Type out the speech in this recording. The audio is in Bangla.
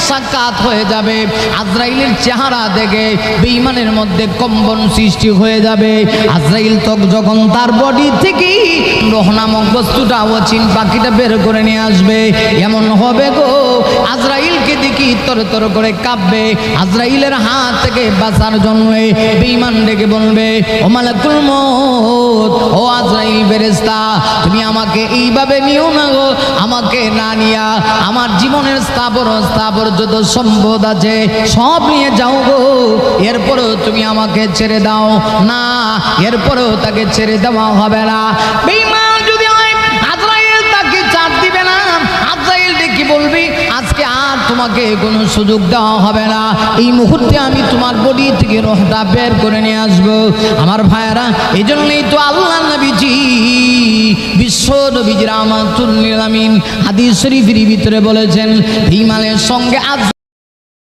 সাক্ষাৎ হয়ে যাবে। আজরাইলের চেহারা দেখে বেঈমানের মধ্যে কম্পন সৃষ্টি হয়ে যাবে। আজরাইল তো যখন তার বডি থেকে রূহ নামক বস্তুটা অচিন পাখিটা বের করে নিয়ে আসবে, এমন হবে গো আজরাইলকে দেখি তরতর করে কাঁপবে। আজরাইলের হাত থেকে বাঁচার জন্য বেঈমান ডেকে বলবে, ও মালাকুল মউত, ও আজরাইল ফেরেশতা, তুমি আমাকে এইভাবে নিও না গো, আমাকে না নিয়া আমার জীবনের স্থাবর যত সম্পদ আছে সব নিয়ে যাও গো, এরপরেও তুমি আমাকে ছেড়ে দাও না। এরপরেও তাকে ছেড়ে দেওয়া হবে না। বেঈমান যদি হয় আজরাইল তাকে ছাড় দিবে না। আজরাইল ডেকে বলবি, আজকে আর তোমাকে কোনো সুযোগ দেওয়া হবে না, এই মুহূর্তে আমি তোমার বডি থেকে রূহটা বের করে নিয়ে আসবো। আমার ভাইয়েরা, এই জন্যই তো আল্লাহ নবীজি বিশ্ব নবীজি রাহমাতুল লিল আলামিন হাদিস শরীফের ভিতরে বলেছেন, ইমানের সঙ্গে